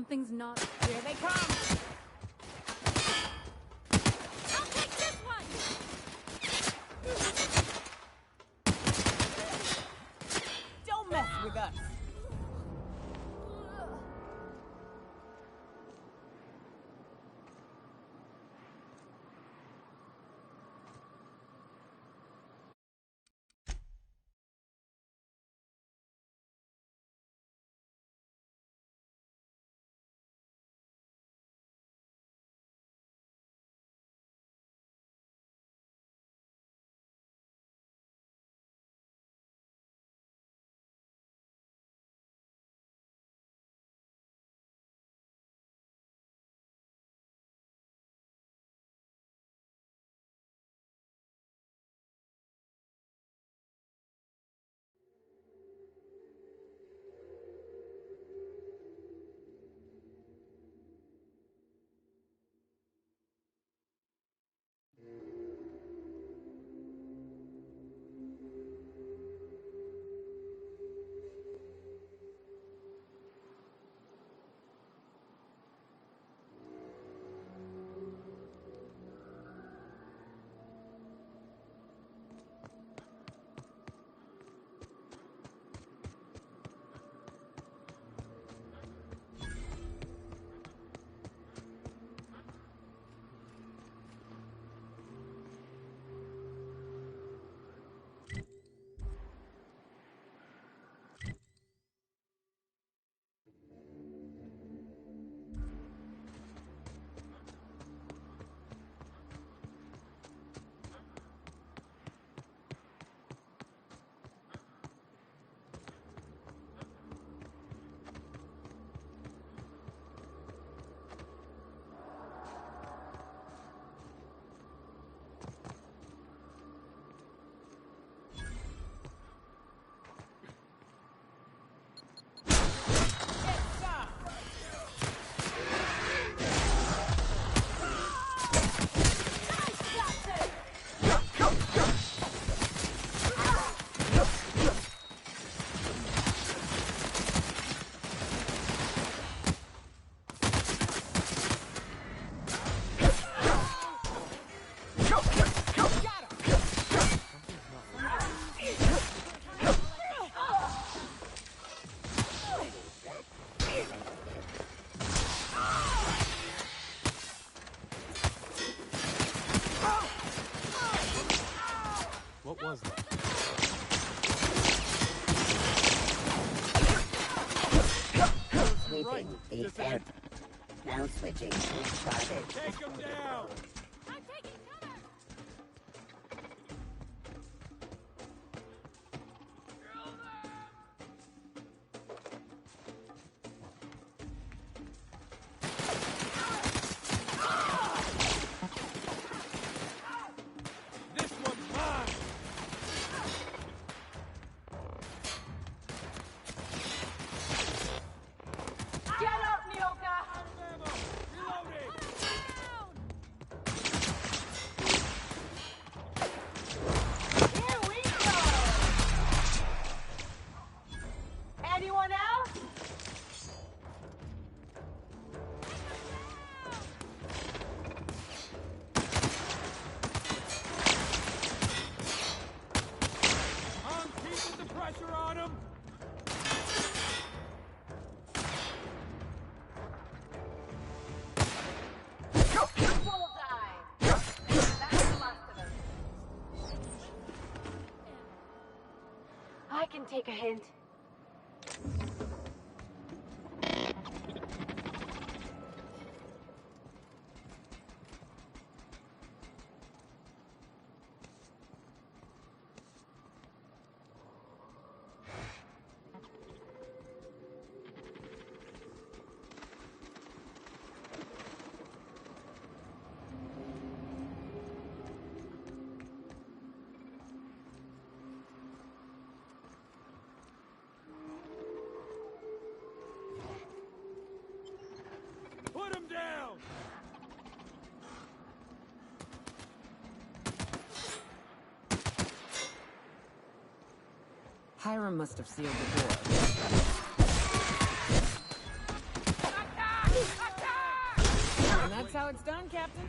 Something's not... Here they come! I'll take this one! Don't mess with us! What was that? Sweeping the air. Now switching to target. Take him down! I'm taking cover! This one's mine! Get up, Nyoka! Ammo! Reloading! Here we go! Anyone else? I'm keeping the pressure on him! Bullseye! That's the last of them. I can take a hint. Put him down! Hiram must have sealed the door. That's how it's done, Captain.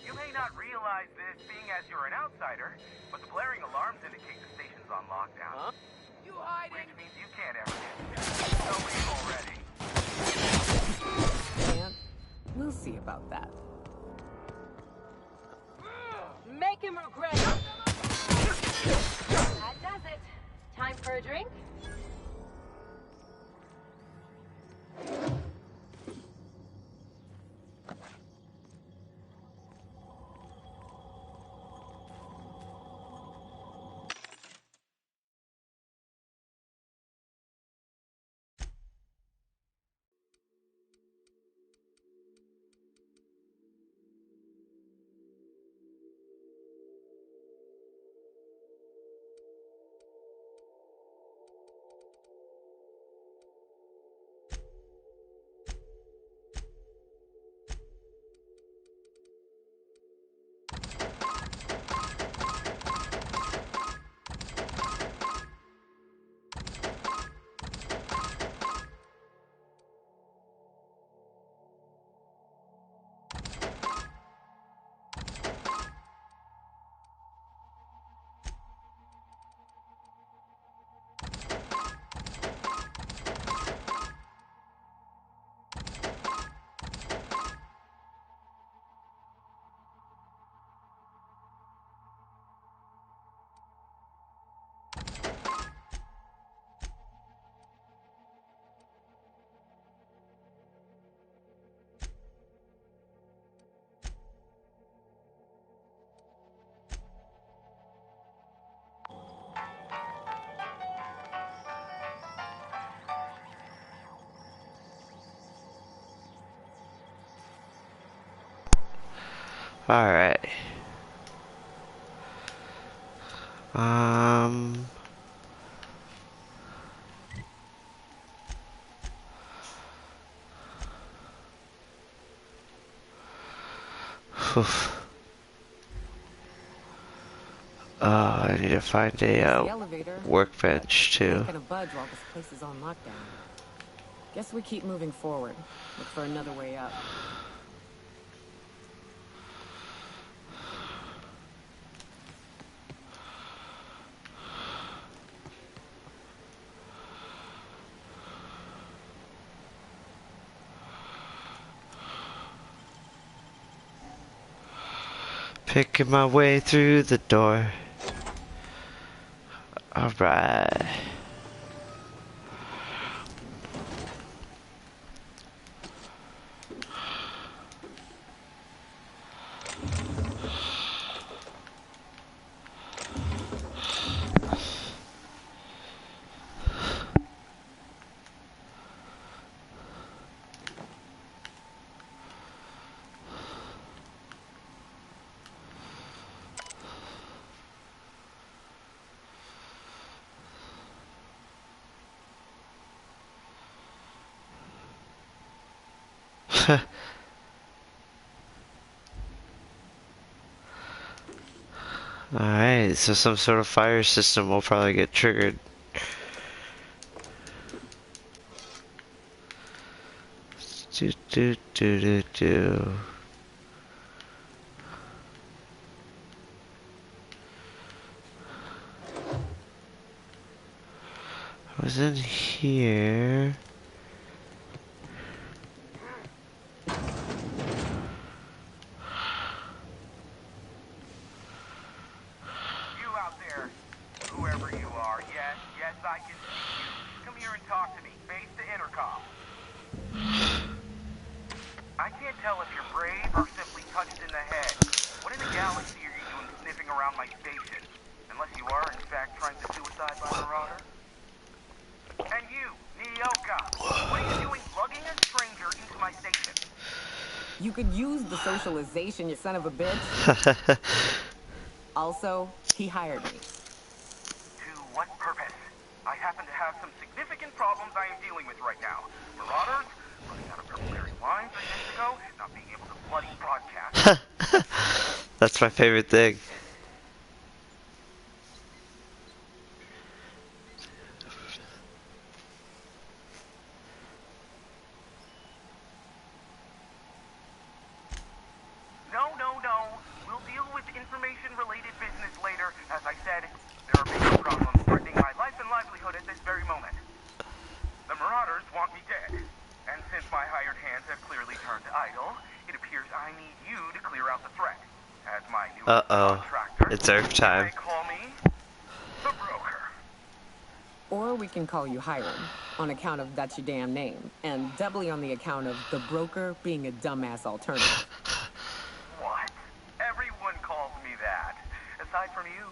You may not realize this, being as you're an outsider, but the blaring alarms indicate the station's on lockdown. You hiding? Which means you can't ever get in. So leave already. Can't. We'll see about that. Make him regret it. That does it. Time for a drink? Alright. I need to find a workbench too. Not gonna budge while this place is on lockdown. Guess we keep moving forward. Look for another way up. Picking my way through the door. Alright. Alright, so some sort of fire system will probably get triggered. Do do do do do. was in here. You out there, whoever you are, yes, I can see you. Come here and talk to me, face the intercom. I can't tell if you're brave or simply touched in the head. What in the galaxy are you doing sniffing around my station? Unless you are, in fact, trying to suicide by Marauder? And you, Nyoka, what are you doing lugging a stranger into my station? You could use the socialization, you son of a bitch. Also, he hired me. To what purpose? I happen to have some significant problems I am dealing with right now. Marauders, running out of preparing lines 3 days ago, not being able to bloody broadcast. That's my favorite thing. No. We'll deal with information-related business later. As I said, there are bigger problems threatening my life and livelihood at this very moment. The Marauders want me dead. And since my hired hands have clearly turned idle, it appears I need you to clear out the threat. As my new contractor, It's Earth time. they call me the Broker. Or we can call you Hiram, on account of that's your damn name, and doubly on the account of the broker being a dumbass alternative. What? Everyone calls me that. Aside from you.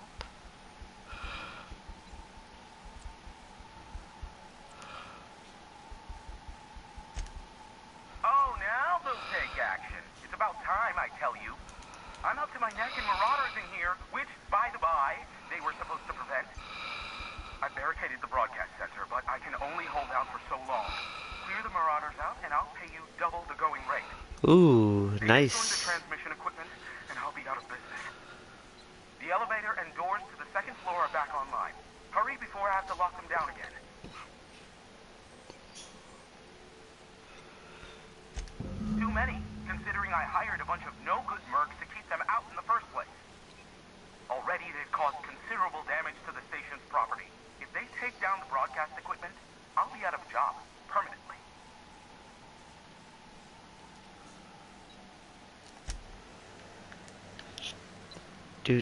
Oh, now they'll take action. It's about time, I tell you. I'm up to my neck in Marauders in here, which, by the by, they were supposed to prevent. I barricaded the broadcast center, but I can only hold out for so long. Clear the Marauders out, and I'll pay you double the going rate. Ooh, Join the nice. transmission equipment, and I'll be out of business. The elevator and doors to the second floor are back online. Hurry before I have to lock them down again. Too many, considering I hired a bunch of no-good mercs to keep them out in the first place. Already they've caused considerable damage to the station's property. If they take down the broadcast equipment, I'll be out of a job, permanently. Do.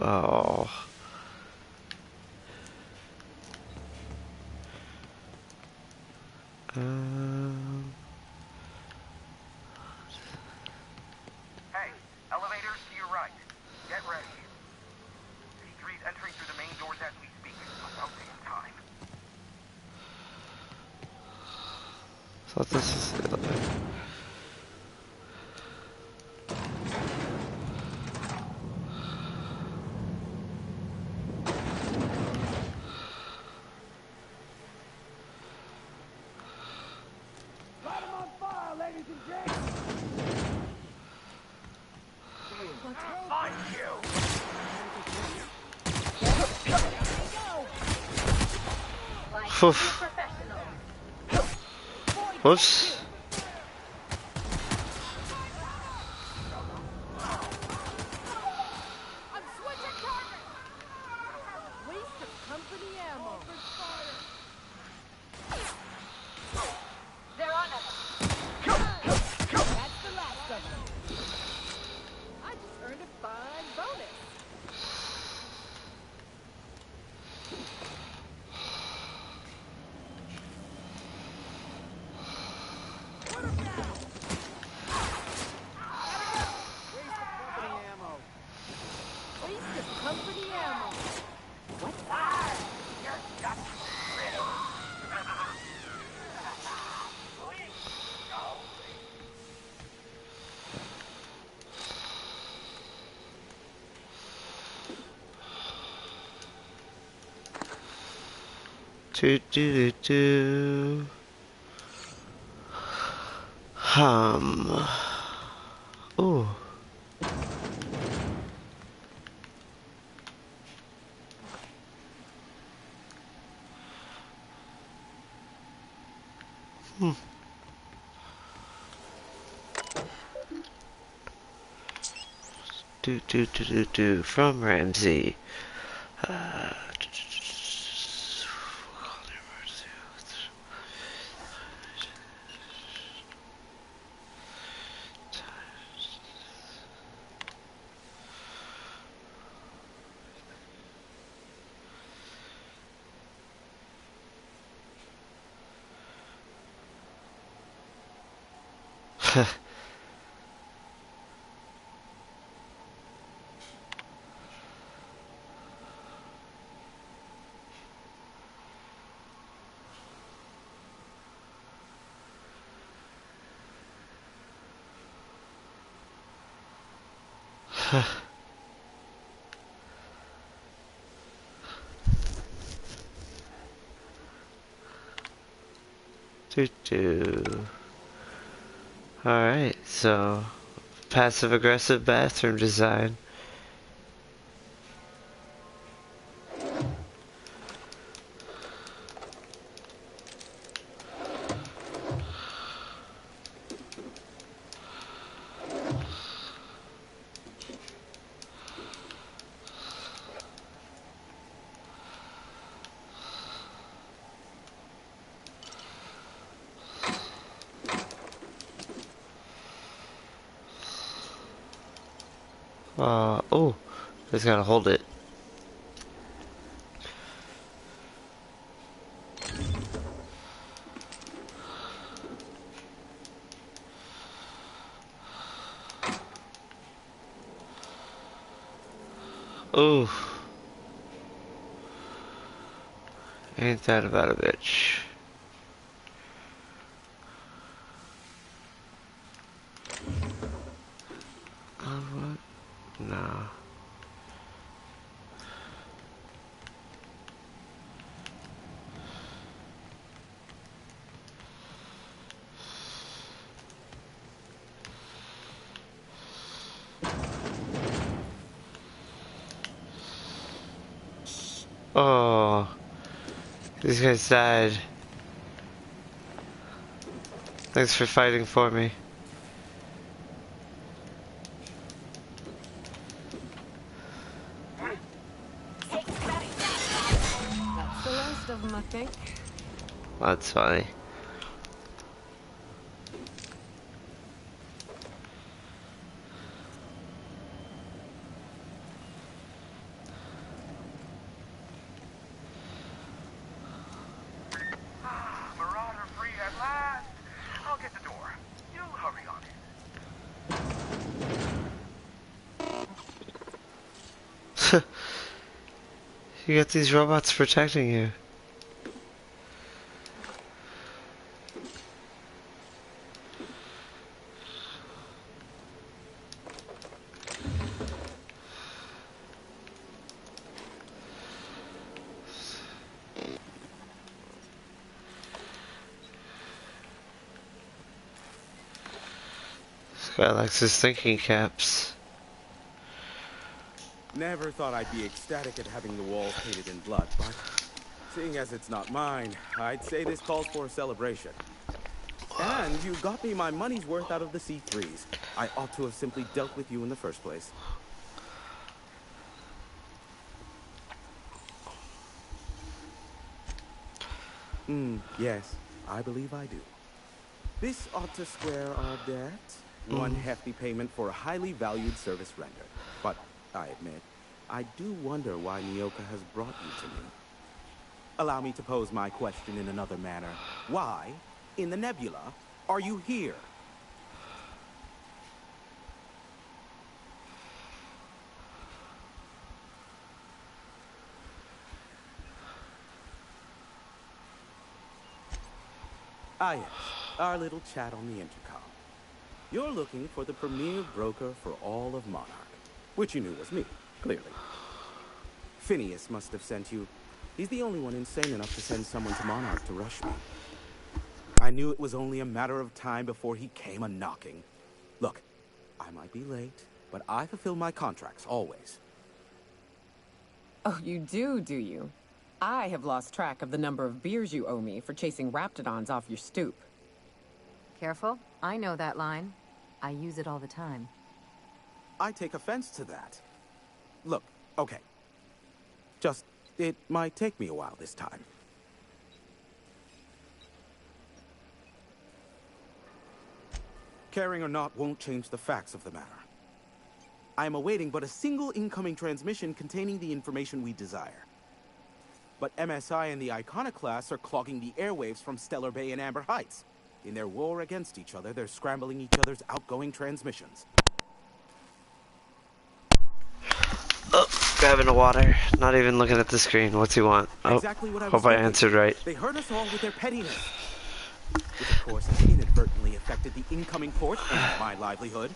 Oh. Hey, elevators to your right. Get ready. C3's entering through the main doors as we speak. About damn time. Thought this is the elevator. Light 'em on fire, ladies and gents! Find you! Like Phew. true professionals. Whoops. I'm switching targets! Waste of company ammo. They're on us. That's the last of them. I just earned a fine bonus. Waste of company ammo. Do. Ooh. Do from Ramsey. Do. Alright, so passive aggressive bathroom design. Oh, just gotta hold it. Ooh. Ain't that about a bitch. What? No. Oh, these guys died. Thanks for fighting for me. That's the last of them, I think. That's funny. Marauder free at last. I'll get the door. You hurry on it. You got these robots protecting you. This guy likes his thinking caps. Never thought I'd be ecstatic at having the walls painted in blood, but seeing as it's not mine, I'd say this calls for a celebration. And you got me my money's worth out of the C3s. I ought to have simply dealt with you in the first place. Yes, I believe I do. This ought to square our debt. One hefty payment for a highly valued service rendered. But I admit, I do wonder why Nyoka has brought you to me. Allow me to pose my question in another manner. Why, in the nebula, are you here? Ah yes, our little chat on the intercom. You're looking for the premier broker for all of Monarch, which you knew was me, clearly. Phineas must have sent you. He's the only one insane enough to send someone to Monarch to rush me. I knew it was only a matter of time before he came a-knocking. Look, I might be late, but I fulfill my contracts, always. Oh, you do you? I have lost track of the number of beers you owe me for chasing Raptidons off your stoop. Careful. I know that line. I use it all the time. I take offense to that. Look, okay. Just, it might take me a while this time. Caring or not won't change the facts of the matter. I am awaiting but a single incoming transmission containing the information we desire. But MSI and the Iconoclasts are clogging the airwaves from Stellar Bay and Amber Heights. In their war against each other, they're scrambling each other's outgoing transmissions. Oh, grabbing the water. Not even looking at the screen. What's he want? Oh, Exactly what I was hope I thinking. answered right. They hurt us all with their pettiness. Which, of course, has inadvertently affected the incoming port and my livelihood.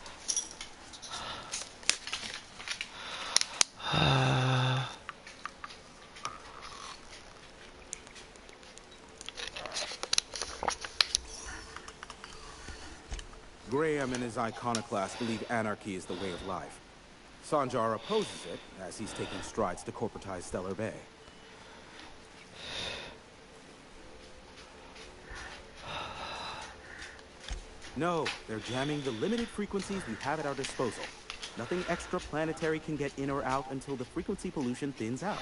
Graham and his iconoclasts believe anarchy is the way of life. Sanjar opposes it, as he's taking strides to corporatize Stellar Bay. No, they're jamming the limited frequencies we have at our disposal. Nothing extraplanetary can get in or out until the frequency pollution thins out.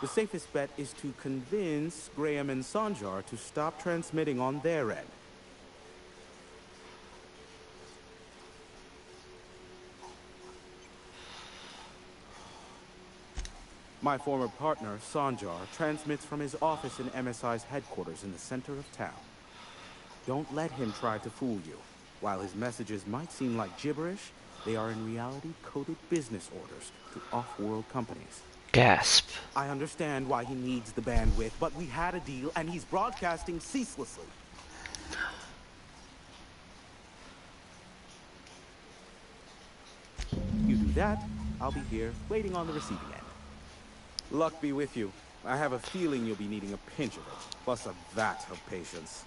The safest bet is to convince Graham and Sanjar to stop transmitting on their end. My former partner, Sanjar, transmits from his office in MSI's headquarters in the center of town. Don't let him try to fool you. While his messages might seem like gibberish, they are in reality coded business orders to off-world companies. Gasp. I understand why he needs the bandwidth, but we had a deal and he's broadcasting ceaselessly. You do that, I'll be here, waiting on the receiving end. Luck be with you. I have a feeling you'll be needing a pinch of it, plus a vat of patience.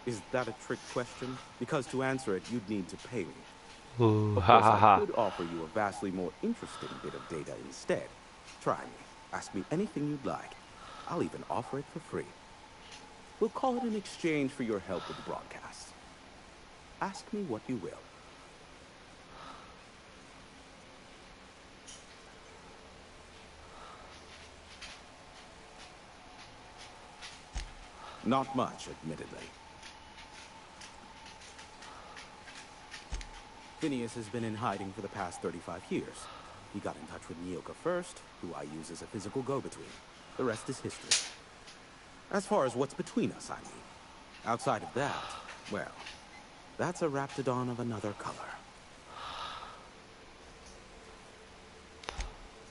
Is that a trick question? Because to answer it, you'd need to pay me. Ooh, Of ha course, ha I ha. could offer you a vastly more interesting bit of data instead. Try me. Ask me anything you'd like. I'll even offer it for free. We'll call it an exchange for your help with the broadcast. Ask me what you will. Not much, admittedly. Phineas has been in hiding for the past 35 years. He got in touch with Nyoka first, who I use as a physical go-between. The rest is history. As far as what's between us, I mean. Outside of that, well, that's a Raptidon of another color.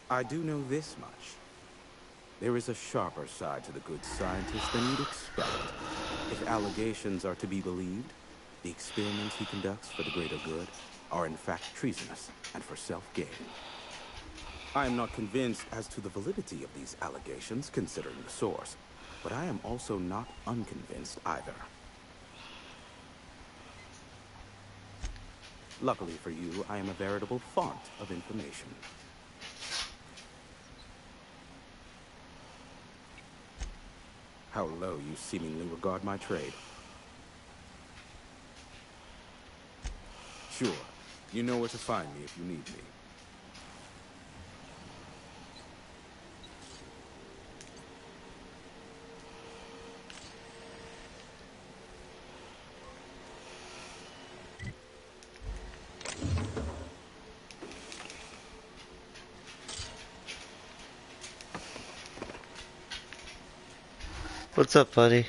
I do know this much. There is a sharper side to the good scientist than you'd expect. If allegations are to be believed, the experiments he conducts for the greater good are in fact treasonous and for self-gain. I am not convinced as to the validity of these allegations, considering the source, but I am also not unconvinced either. Luckily for you, I am a veritable font of information. How low you seemingly regard my trade. Sure, you know where to find me if you need me. What's up, buddy?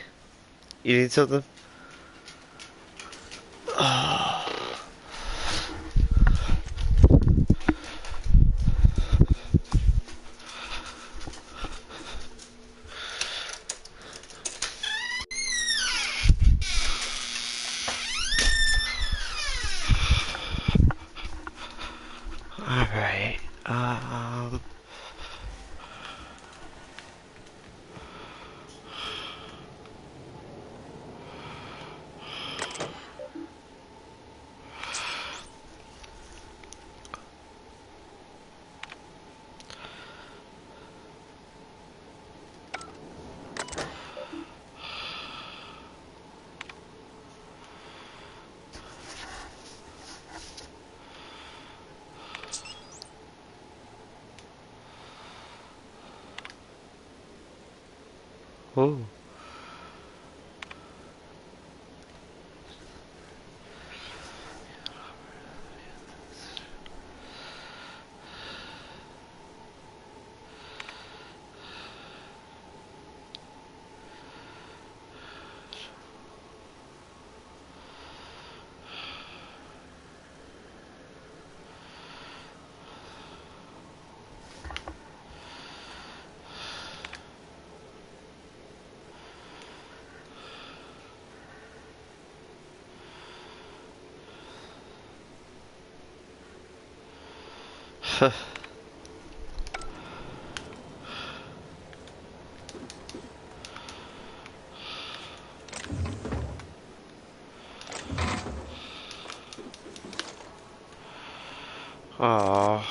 You need something? Alright, oh. Aww.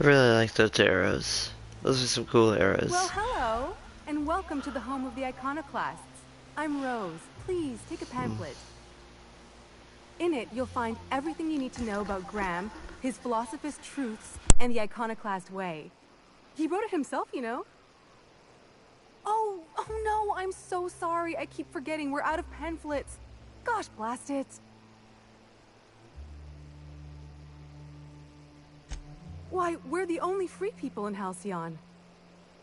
I really like those arrows. Those are some cool arrows. Well, hello, and welcome to the home of the Iconoclasts. I'm Rose. Please take a pamphlet. In it, you'll find everything you need to know about Graham, his Philosophist truths, and the Iconoclast way. He wrote it himself, you know. Oh no, I'm so sorry. I keep forgetting we're out of pamphlets. Gosh, blast it. Why, we're the only free people in Halcyon.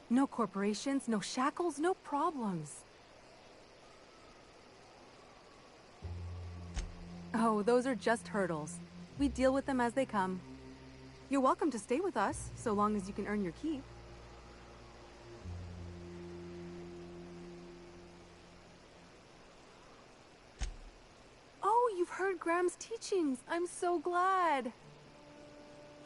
No corporations, no shackles, no problems. Oh, those are just hurdles. We deal with them as they come. You're welcome to stay with us, so long as you can earn your keep. Oh, you've heard Graham's teachings. I'm so glad.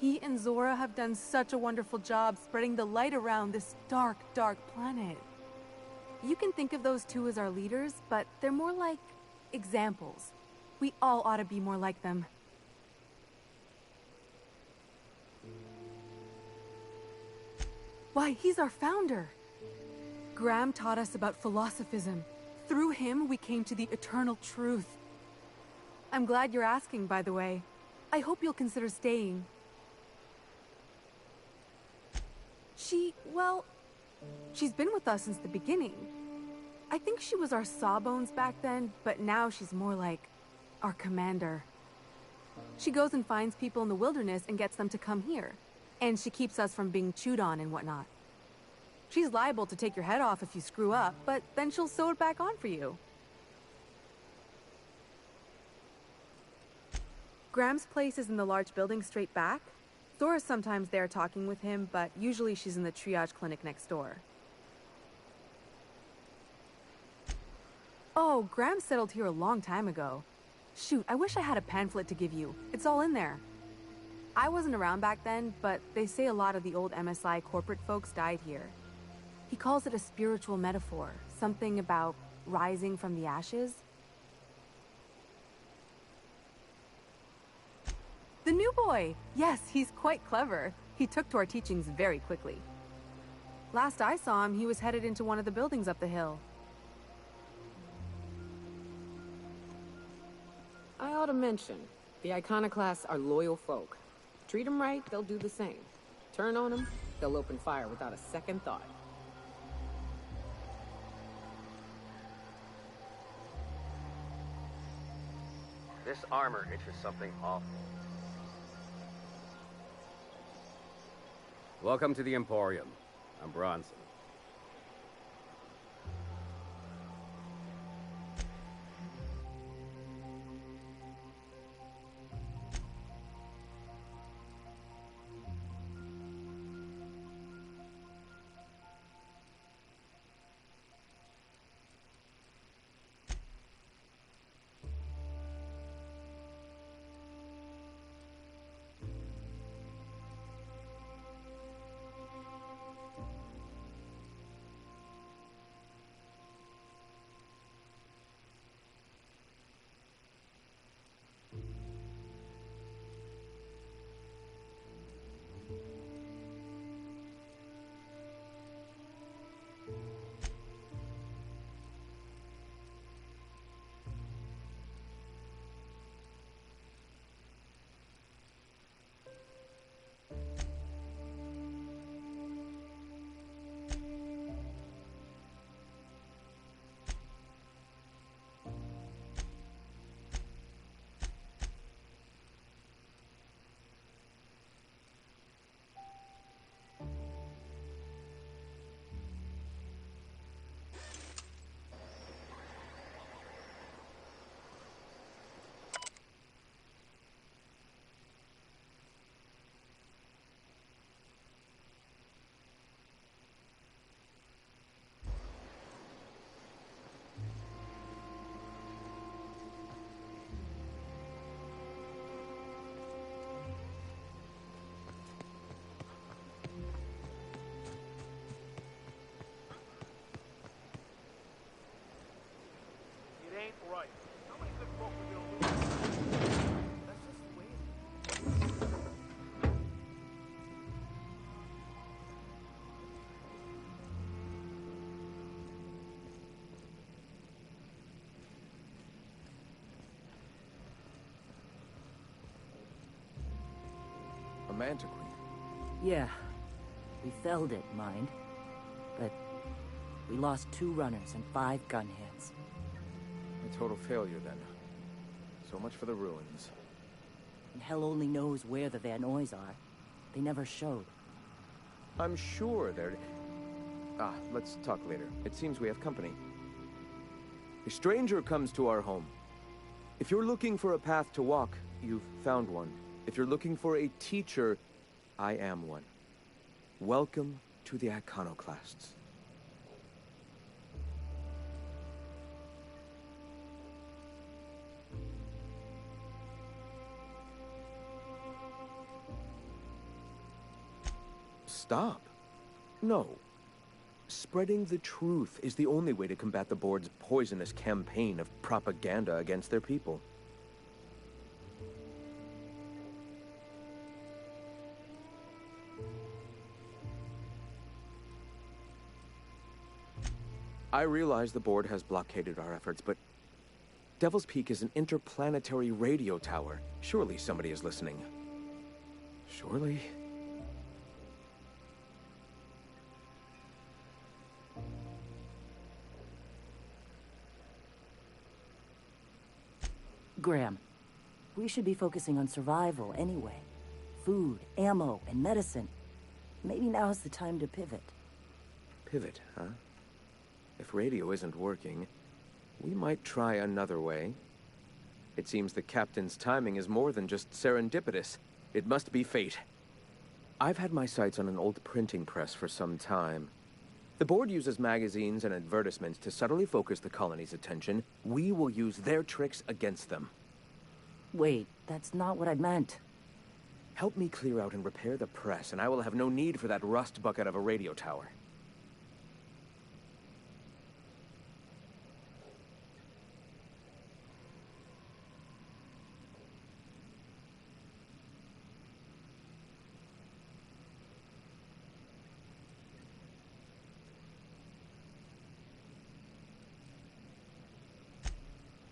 He and Zora have done such a wonderful job spreading the light around this dark, dark planet. You can think of those two as our leaders, but they're more like examples. We all ought to be more like them. Why, he's our founder. Graham taught us about philosophism. Through him, we came to the eternal truth. I'm glad you're asking, by the way. I hope you'll consider staying. Well, she's been with us since the beginning. I think she was our sawbones back then, but now she's more like our commander. She goes and finds people in the wilderness and gets them to come here. And she keeps us from being chewed on and whatnot. She's liable to take your head off if you screw up, but then she'll sew it back on for you. Graham's place is in the large building straight back. Zora's sometimes there talking with him, but usually she's in the triage clinic next door. Oh, Graham settled here a long time ago. Shoot, I wish I had a pamphlet to give you. It's all in there. I wasn't around back then, but they say a lot of the old MSI corporate folks died here. He calls it a spiritual metaphor, something about rising from the ashes. The new boy! Yes, he's quite clever. He took to our teachings very quickly. Last I saw him, he was headed into one of the buildings up the hill. I ought to mention, the Iconoclasts are loyal folk. Treat them right, they'll do the same. Turn on them, they'll open fire without a second thought. This armor itches something awful. Welcome to the Emporium. I'm Bronson. Ain't right. How many good folk are gonna lose? That's just the way it is. A mantiqueen. Yeah, we felled it, mind. But we lost 2 runners and 5 gun hands. A total failure, then. So much for the ruins. And hell only knows where the Vanoys are. They never showed. I'm sure they're... Ah, let's talk later. It seems we have company. A stranger comes to our home. If you're looking for a path to walk, you've found one. If you're looking for a teacher, I am one. Welcome to the Iconoclasts. Stop. No. Spreading the truth is the only way to combat the board's poisonous campaign of propaganda against their people. I realize the board has blockaded our efforts, but Devil's Peak is an interplanetary radio tower. Surely somebody is listening. Surely? Graham, we should be focusing on survival anyway. Food, ammo, and medicine. Maybe now's the time to pivot. Pivot, huh? If radio isn't working, we might try another way. It seems the captain's timing is more than just serendipitous. It must be fate. I've had my sights on an old printing press for some time. The board uses magazines and advertisements to subtly focus the colony's attention. We will use their tricks against them. Wait, that's not what I meant. Help me clear out and repair the press, and I will have no need for that rust bucket of a radio tower.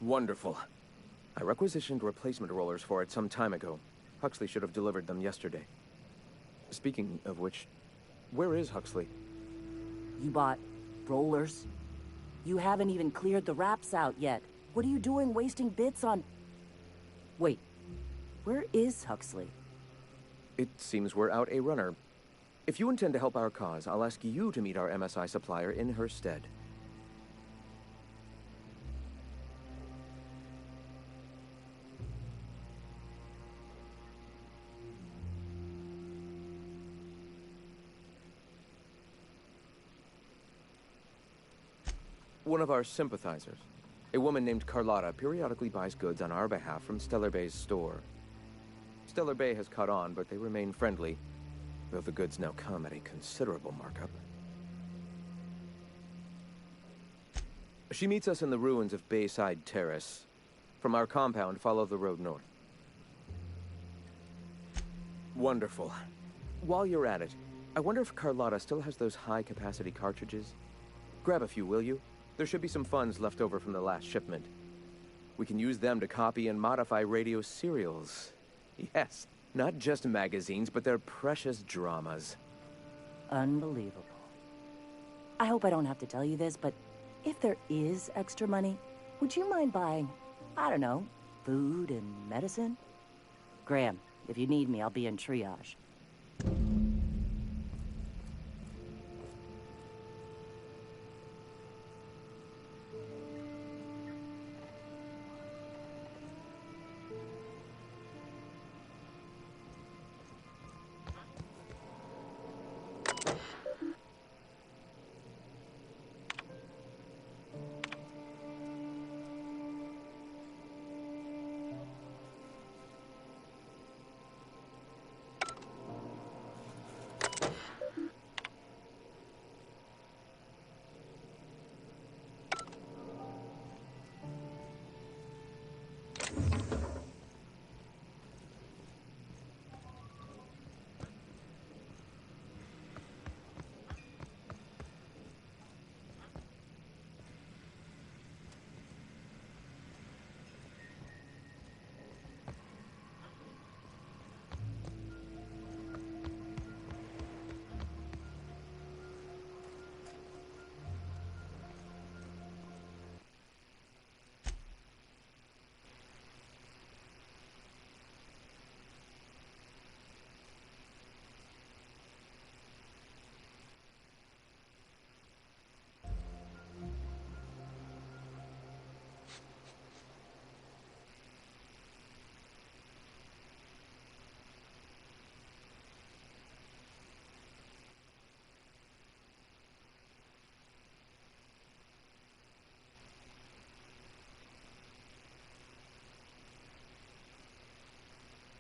Wonderful. I requisitioned replacement rollers for it some time ago. Huxley should have delivered them yesterday. Speaking of which, where is Huxley? You bought rollers? You haven't even cleared the wraps out yet. What are you doing wasting bits on... Wait, where is Huxley? It seems we're out a runner. If you intend to help our cause, I'll ask you to meet our MSI supplier in her stead. One of our sympathizers, a woman named Carlotta, periodically buys goods on our behalf from Stellar Bay's store. Stellar Bay has caught on, but they remain friendly, though the goods now come at a considerable markup. She meets us in the ruins of Bayside Terrace. From our compound, follow the road north. Wonderful. While you're at it, I wonder if Carlotta still has those high-capacity cartridges? Grab a few, will you? There should be some funds left over from the last shipment. We can use them to copy and modify radio serials. Yes, not just magazines, but their precious dramas. Unbelievable. I hope I don't have to tell you this, but if there is extra money, would you mind buying, I don't know, food and medicine? Graham, if you need me, I'll be in triage.